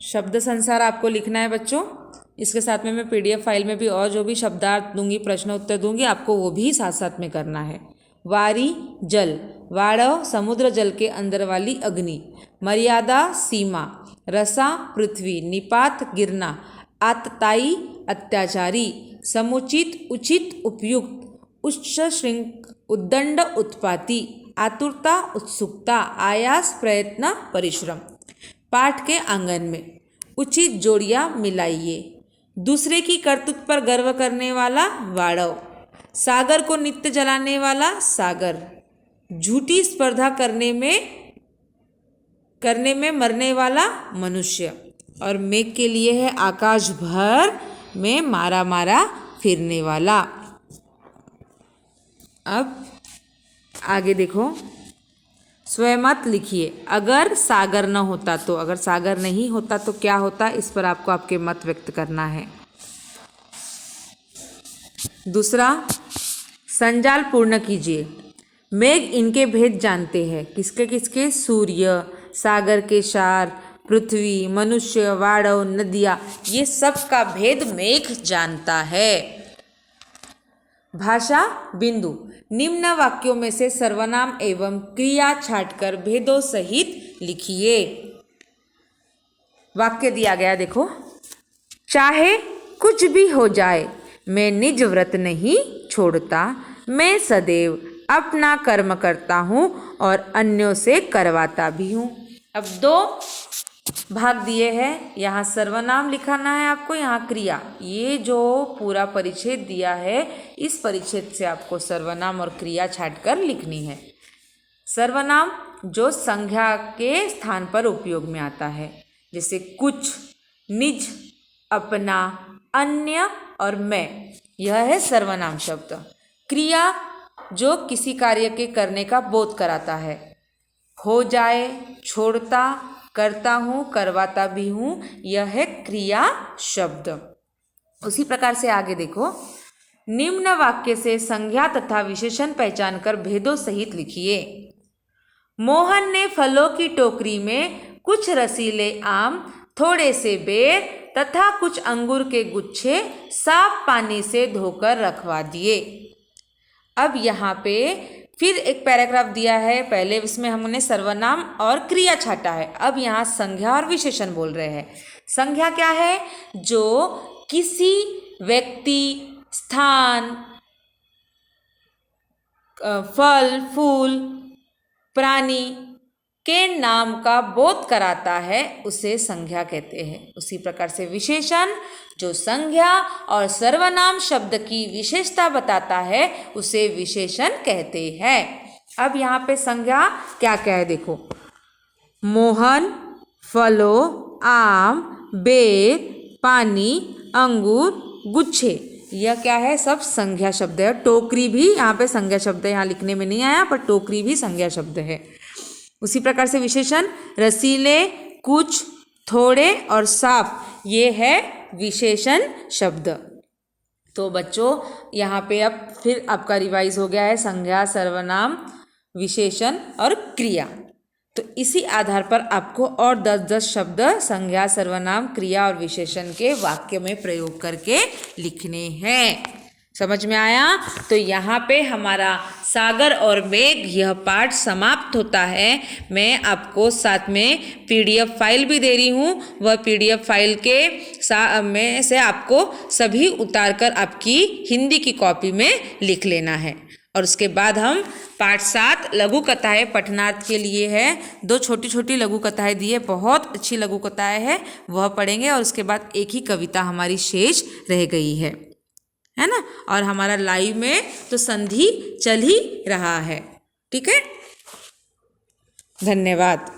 शब्द संसार आपको लिखना है बच्चों। इसके साथ में मैं पीडीएफ फाइल में भी और जो भी शब्दार्थ दूंगी, प्रश्न उत्तर दूंगी, आपको वो भी साथ साथ में करना है। वारी जल, वाड़व समुद्र जल के अंदर वाली अग्नि, मर्यादा सीमा, रसा पृथ्वी, निपात गिरना, आतताई अत्याचारी, समुचित उचित उपयुक्त, उच्च श्रृंख उद्दंड उत्पाती, आतुरता उत्सुकता, आयास प्रयत्न परिश्रम। पाठ के आंगन में उचित जोड़ियां मिलाइए। दूसरे की करतूत पर गर्व करने वाला वाड़व, सागर को नित्य जलाने वाला सागर, झूठी स्पर्धा करने में मरने वाला मनुष्य, और मेघ के लिए है आकाश भर में मारा मारा फिरने वाला। अब आगे देखो, स्वयं लिखिए। अगर सागर न होता तो, अगर सागर नहीं होता तो क्या होता, इस पर आपको आपके मत व्यक्त करना है। दूसरा, संजाल पूर्ण कीजिए। मेघ इनके भेद जानते हैं। किसके किसके? सूर्य, सागर के सार, पृथ्वी, मनुष्य, वाड़व, नदियाँ, ये सब का भेद मेघ जानता है। भाषा बिंदु, निम्न वाक्यों में से सर्वनाम एवं क्रिया छांटकर भेदों सहित लिखिए। वाक्य दिया गया देखो, चाहे कुछ भी हो जाए मैं निज व्रत नहीं छोड़ता, मैं सदैव अपना कर्म करता हूँ और अन्यों से करवाता भी हूँ। अब दो भाग दिए हैं, यहाँ सर्वनाम लिखाना है आपको, यहाँ क्रिया। ये जो पूरा परिच्छेद दिया है, इस परिच्छेद से आपको सर्वनाम और क्रिया छांटकर लिखनी है। सर्वनाम जो संज्ञा के स्थान पर उपयोग में आता है, जैसे कुछ, निज, अपना, अन्य और मैं, यह है सर्वनाम शब्द। क्रिया जो किसी कार्य के करने का बोध कराता है, हो जाए, छोड़ता, करता हूँ, करवाता भी हूँ, यह है क्रिया शब्द। उसी प्रकार से आगे देखो, निम्न वाक्य से संज्ञा तथा विशेषण पहचान कर भेदों सहित लिखिए। मोहन ने फलों की टोकरी में कुछ रसीले आम, थोड़े से बेर तथा कुछ अंगूर के गुच्छे साफ पानी से धोकर रखवा दिए। अब यहाँ पे फिर एक पैराग्राफ दिया है, पहले इसमें हमने सर्वनाम और क्रिया छाटा है, अब यहाँ संज्ञा और विशेषण बोल रहे हैं। संज्ञा क्या है? जो किसी व्यक्ति, स्थान, फल, फूल, प्राणी के नाम का बोध कराता है, उसे संज्ञा कहते हैं। उसी प्रकार से विशेषण जो संज्ञा और सर्वनाम शब्द की विशेषता बताता है, उसे विशेषण कहते हैं। अब यहाँ पे संज्ञा क्या क्या है देखो, मोहन, फलों, आम, बेर, पानी, अंगूर, गुच्छे, यह क्या है? सब संज्ञा शब्द है। टोकरी भी यहाँ पे संज्ञा शब्द है, यहाँ लिखने में नहीं आया, पर टोकरी भी संज्ञा शब्द है। उसी प्रकार से विशेषण रसीले, कुछ, थोड़े और साफ, ये है विशेषण शब्द। तो बच्चों यहाँ पे अब फिर आपका रिवाइज हो गया है संज्ञा, सर्वनाम, विशेषण और क्रिया। तो इसी आधार पर आपको और 10-10 शब्द संज्ञा, सर्वनाम, क्रिया और विशेषण के वाक्य में प्रयोग करके लिखने हैं। समझ में आया? तो यहाँ पे हमारा सागर और मेघ यह पाठ समाप्त होता है। मैं आपको साथ में पीडीएफ फाइल भी दे रही हूँ, वह पीडीएफ फाइल के में से आपको सभी उतार कर आपकी हिंदी की कॉपी में लिख लेना है। और उसके बाद हम पाठ 7 लघु कथाएँ पठनार्थ के लिए है, 2 छोटी छोटी लघु कथाएँ दी है, बहुत अच्छी लघु कथाएँ हैं, वह पढ़ेंगे। और उसके बाद एक ही कविता हमारी शेष रह गई है ना। और हमारा लाइव में तो संधि चल ही रहा है। ठीक है, धन्यवाद।